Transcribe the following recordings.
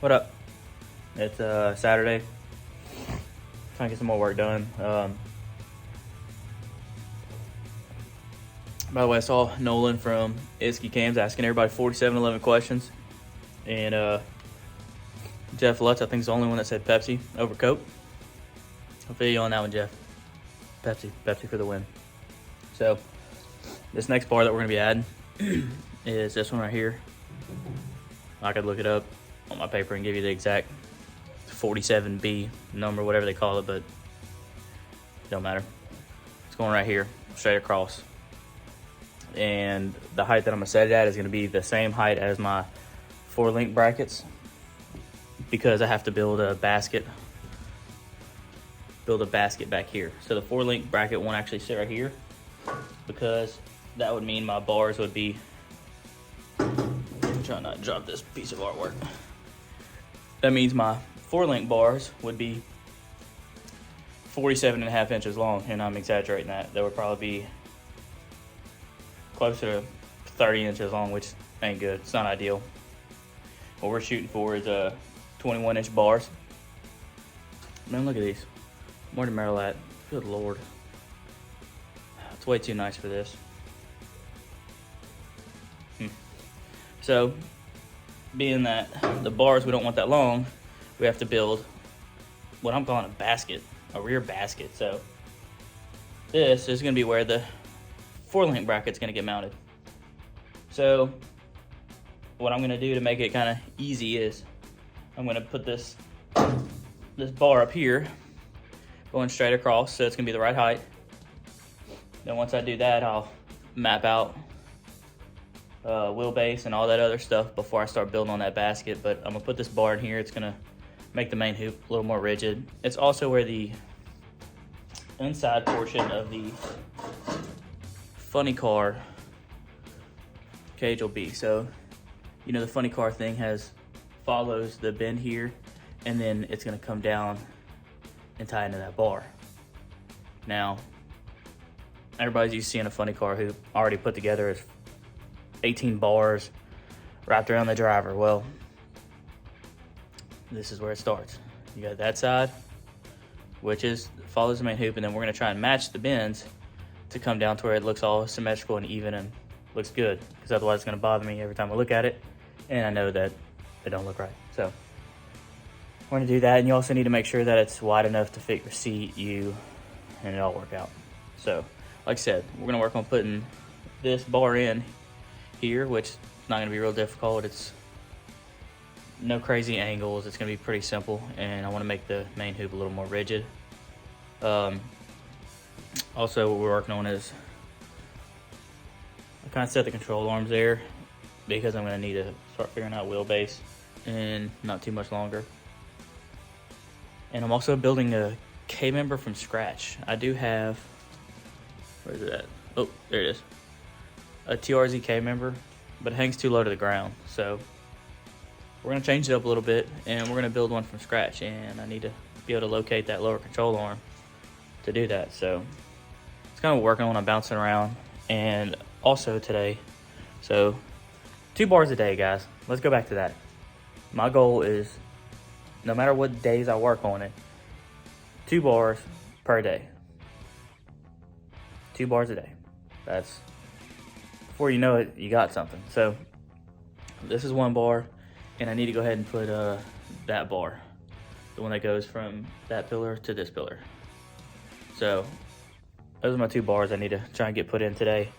What up? It's Saturday. Trying to get some more work done. By the way, I saw Nolan from Iski Cams asking everybody 4711 questions. And Jeff Lutz, I think, is the only one that said Pepsi over Coke. I'll feel you on that one, Jeff. Pepsi for the win. So, this next bar that we're going to be adding is this one right here. I could look it up on my paper and give you the exact 47B number, whatever they call it, but it don't matter. It's going right here, straight across. And the height that I'm going to set it at is going to be the same height as my 4-link brackets, because I have to build a basket back here. So the 4-link bracket won't actually sit right here, because that would mean my bars would be, I'm trying not to drop this piece of artwork. That means my 4-link bars would be 47.5 inches long, and I'm exaggerating that. That would probably be closer to 30 inches long, which ain't good. It's not ideal. What we're shooting for is 21-inch bars. Man, look at these. More than Marilat. Good Lord. It's way too nice for this. So, being that the bars, we don't want that long, we have to build what I'm calling a basket, a rear basket. So, this is going to be where the 4-link bracket's going to get mounted. So, what I'm going to do to make it kind of easy is I'm going to put this bar up here, going straight across, so it's going to be the right height. Then once I do that, I'll map out wheelbase and all that other stuff before I start building on that basket. But I'm going to put this bar in here. It's going to make the main hoop a little more rigid. It's also where the inside portion of the funny car cage will be. So, you know, the funny car thing follows the bend here, and then it's going to come down and tie into that bar. Now, everybody's used to seeing a funny car hoop already put together as 18 bars wrapped around the driver. Well, this is where it starts. You got that side, which follows the main hoop, and then we're going to try and match the bends to come down to where it looks all symmetrical and even and looks good, because otherwise it's going to bother me every time I look at it, and I know that it don't look right. So we're going to do that, and you also need to make sure that it's wide enough to fit your seat, and it all work out. So, like I said, we're going to work on putting this bar in here, which is not going to be real difficult. It's no crazy angles. It's going to be pretty simple, and I want to make the main hoop a little more rigid. Also, what we're working on is I kind of set the control arms there, because I'm going to need to start figuring out wheelbase in not too much longer. And I'm also building a K-member from scratch. I do have, where is it at? Oh, there it is. A TRZ K-member, but it hangs too low to the ground. So we're going to change it up a little bit, and we're going to build one from scratch. And I need to be able to locate that lower control arm to do that. So it's kind of working on. I'm bouncing around. And also today, so 2 bars a day, guys. Let's go back to that. My goal is, no matter what days I work on it, 2 bars per day. 2 bars a day. That's, before you know it, you got something. So this is 1 bar, and I need to go ahead and put that bar, the one that goes from that pillar to this pillar. So those are my 2 bars I need to try and get put in today.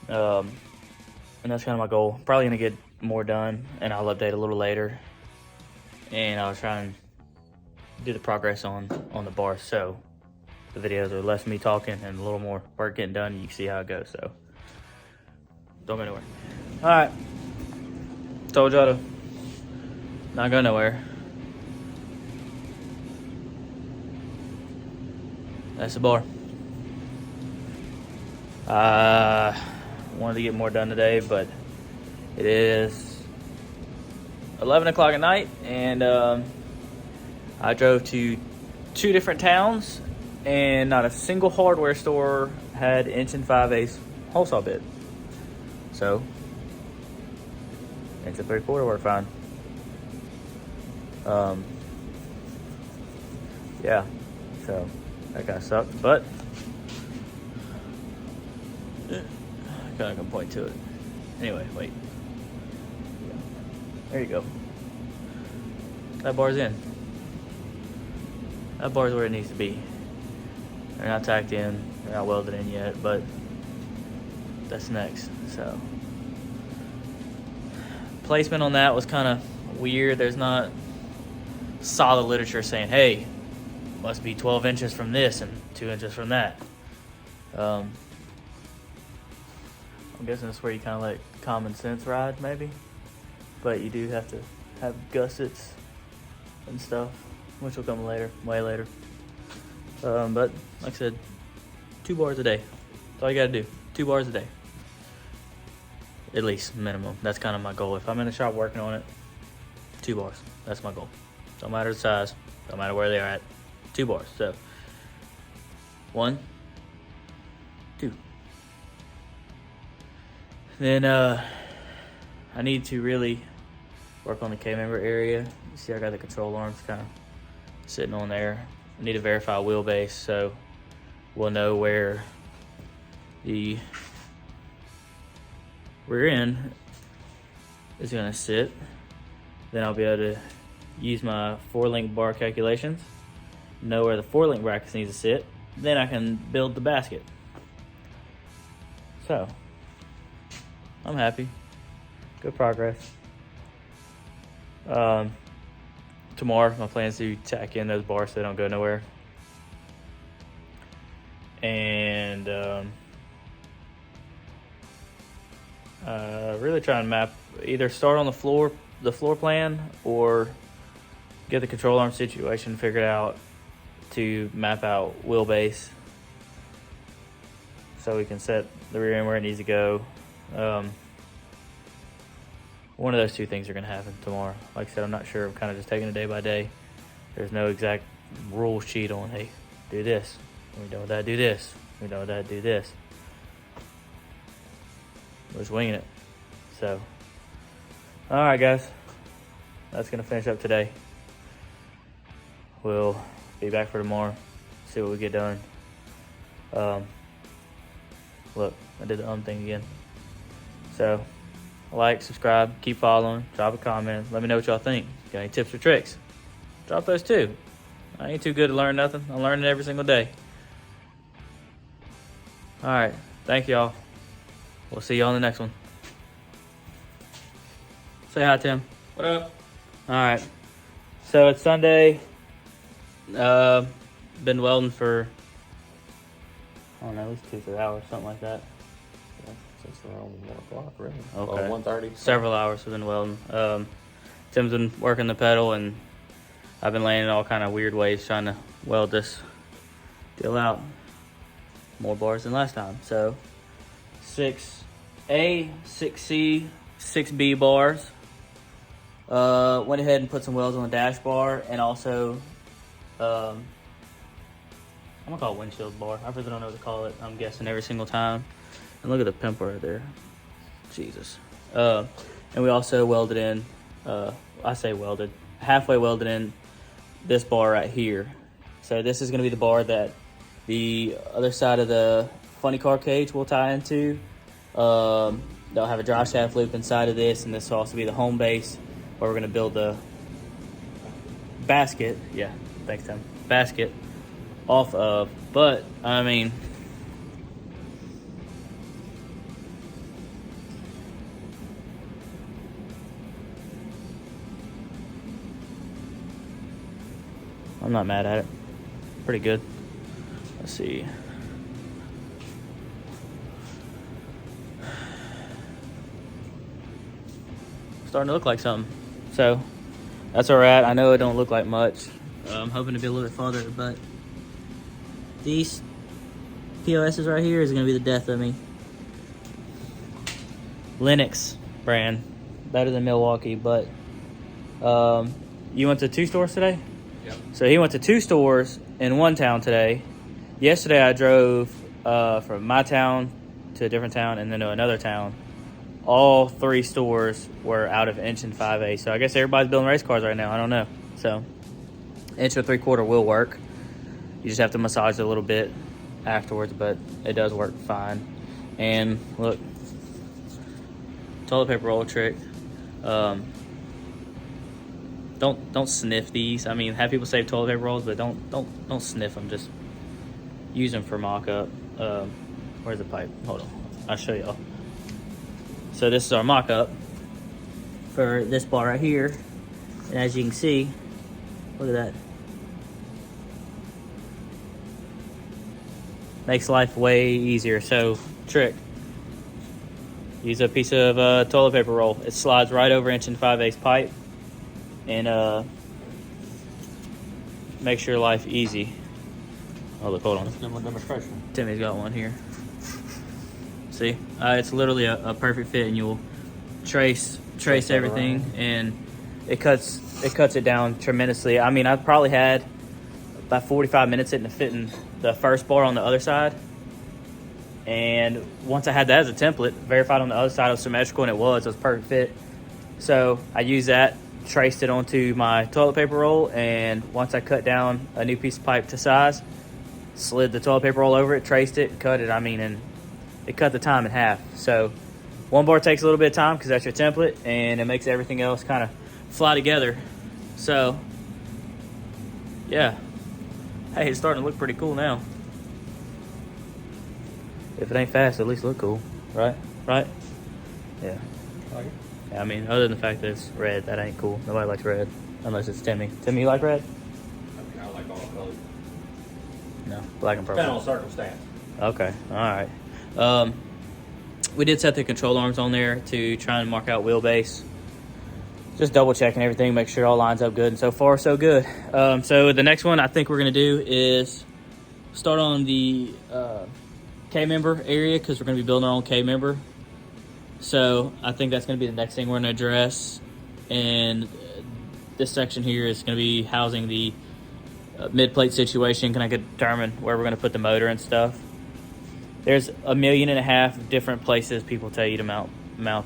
And that's kind of my goal. Probably gonna get more done, and I'll update a little later. And I'll try and do the progress on the bar, so the videos are less me talking and a little more work getting done. You can see how it goes. So don't go nowhere. All right, told y'all to not go nowhere. That's the bar. Wanted to get more done today, but it is 11 o'clock at night, and I drove to 2 different towns, and not a single hardware store had 1 5/8" hole saw bit. So, 1 3/4 worked fine. Yeah, so that kind of sucked, but I kind of can point to it. Anyway, wait. There you go. That bar's in. That bar's where it needs to be. They're not tacked in. They're not welded in yet, but that's next. So placement on that was kind of weird. There's not solid literature saying, hey, must be 12 inches from this and 2 inches from that. I'm guessing that's where you kind of let common sense ride, maybe. But you do have to have gussets and stuff, which will come later, way later. But like I said, 2 bars a day. That's all you gotta do. 2 bars a day. At least, minimum. That's kind of my goal. If I'm in the shop working on it, 2 bars. That's my goal. Don't matter the size. Don't matter where they are at. 2 bars. So, 1, 2. Then, I need to really work on the K-member area. You see I got the control arms kind of sitting on there. I need to verify wheelbase so we'll know where the rear end is going to sit. Then I'll be able to use my 4-link bar calculations, know where the 4-link brackets need to sit. Then I can build the basket. So, I'm happy. Good progress. Tomorrow, my plan is to tack in those bars so they don't go nowhere. And really try and map, either start on the floor plan, or get the control arm situation figured out to map out wheelbase so we can set the rear end where it needs to go. One of those 2 things are going to happen tomorrow. Like I said, I'm not sure. I'm kind of just taking it day by day. There's no exact rule sheet on, hey, do this. When we're done with that, do this. When we're done with that, do this. We're just winging it. So, all right, guys. That's going to finish up today. We'll be back for tomorrow. See what we get done. Look, I did the thing again. So, like, subscribe, keep following, drop a comment. Let me know what y'all think. Got any tips or tricks? Drop those too. I ain't too good to learn nothing. I'm learning every single day. All right. Thank y'all. We'll see y'all on the next one. Say hi, Tim. What up? All right. So it's Sunday. Been welding for, I don't know, at least 2-3 hours, something like that. Since around 1 o'clock, really. Okay. 1:30. Several hours have been welding. Tim's been working the pedal, and I've been laying in all kind of weird ways trying to weld this deal out. More bars than last time. So 6A, 6C, 6B bars. Went ahead and put some welds on the dash bar, and also I'm gonna call it windshield bar. I really don't know what to call it. I'm guessing every single time. And look at the pimple right there. Jesus. And we also welded in, I say welded, halfway welded in this bar right here. So this is going to be the bar that the other side of the funny car cage will tie into. They'll have a dry shaft loop inside of this, and this will also be the home base where we're going to build the basket. Yeah, thanks, Tim. Basket off of. But, I mean, I'm not mad at it. Pretty good. Let's see. Starting to look like something. So that's where we're at. I know it don't look like much. I'm hoping to be a little bit farther, but these POSs right here is going to be the death of me. Linux brand, better than Milwaukee, but you went to 2 stores today? Yep. So he went to 2 stores in one town today. Yesterday I drove from my town to a different town and then to another town. all 3 stores were out of inch and 5/8. So I guess everybody's building race cars right now. I don't know. So inch or 3/4 will work. You just have to massage it a little bit afterwards, but it does work fine. And look, toilet paper roll trick. Don't sniff these. I mean, have people save toilet paper rolls, but don't sniff them. Just use them for mock-up. Where's the pipe? Hold on, I'll show y'all. So this is our mock-up for this bar right here, and as you can see, look at that. Makes life way easier. So trick: use a piece of toilet paper roll. It slides right over inch and 5/8 pipe, and makes your life easy. Oh look, hold on. Let's do a demonstration. Timmy's got one here. See, it's literally a perfect fit, and you'll trace everything, and it cuts it down tremendously. I mean, I've probably had about 45 minutes into fitting the first bar on the other side, and once I had that as a template, verified on the other side it was symmetrical, and it was a perfect fit. So I used that, traced it onto my toilet paper roll, and once I cut down a new piece of pipe to size, slid the toilet paper roll over it, traced it, cut it. I mean, and it cut the time in half. So one bar takes a little bit of time because that's your template, and it makes everything else kind of fly together. So yeah, hey, it's starting to look pretty cool now. If it ain't fast, at least look cool, right? Yeah. Like it? Yeah, I mean, other than the fact that it's red, that ain't cool. Nobody likes red unless it's Timmy. Timmy, you like red? I mean, I like all colors. No, black and purple. Depending on circumstance. Okay, all right. We did set the control arms on there to try and mark out wheelbase. Just double checking everything, make sure it all lines up good, and so far so good. So the next one I think we're gonna do is start on the K-member area, because we're gonna be building our own K-member. So I think that's gonna be the next thing we're gonna address. And this section here is gonna be housing the mid-plate situation. Can I determine where we're gonna put the motor and stuff? There's 1.5 million different places people tell you to mount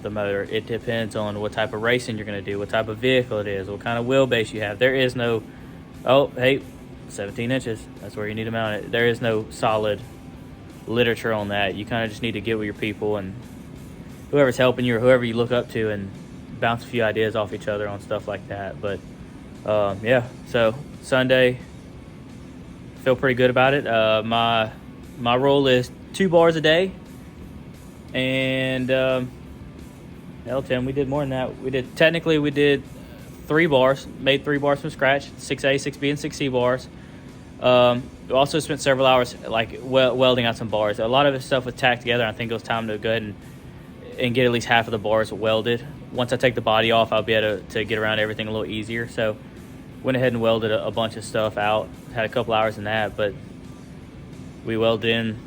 the motor. It depends on what type of racing you're going to do, what type of vehicle it is, what kind of wheelbase you have. There is no, oh, hey, 17 inches. That's where you need to mount it. There is no solid literature on that. You kind of just need to get with your people and whoever's helping you or whoever you look up to, and bounce a few ideas off each other on stuff like that. But yeah, so Sunday, feel pretty good about it. My role is 2 bars a day, and hell, Tim, we did more than that. We did 3 bars, made 3 bars from scratch, 6A, 6B, and 6C bars. We also spent several hours like welding out some bars. A lot of this stuff was tacked together. I think it was time to go ahead and get at least half of the bars welded. Once I take the body off, I'll be able to get around everything a little easier. So went ahead and welded a bunch of stuff out. Had a couple hours in that, but we welded in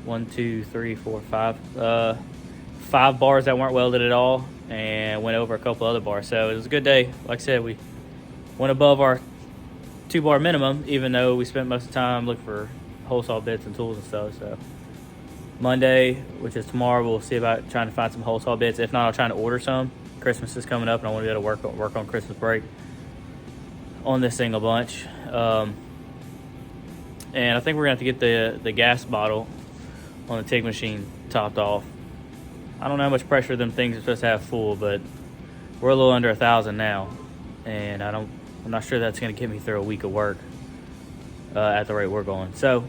5 bars that weren't welded at all, and went over a couple other bars. So it was a good day. Like I said, we went above our 2 bar minimum, even though we spent most of the time looking for hole saw bits and tools and stuff. So Monday, which is tomorrow, we'll see about trying to find some hole saw bits. If not, I'll try to order some. Christmas is coming up, and I want to be able to work on Christmas break on this thing a bunch. And I think we're going to have to get the gas bottle on the TIG machine topped off. I don't know how much pressure them things are supposed to have full, but we're a little under 1,000 now, and I'm not sure that's going to get me through a week of work at the rate we're going. So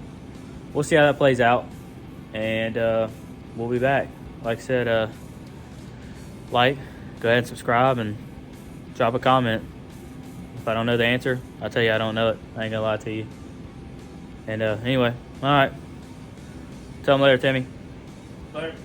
we'll see how that plays out, and we'll be back. Like I said, go ahead and subscribe and drop a comment. If I don't know the answer, I'll tell you I don't know it. I ain't gonna lie to you. And anyway, all right. Tell them later, Timmy. Later.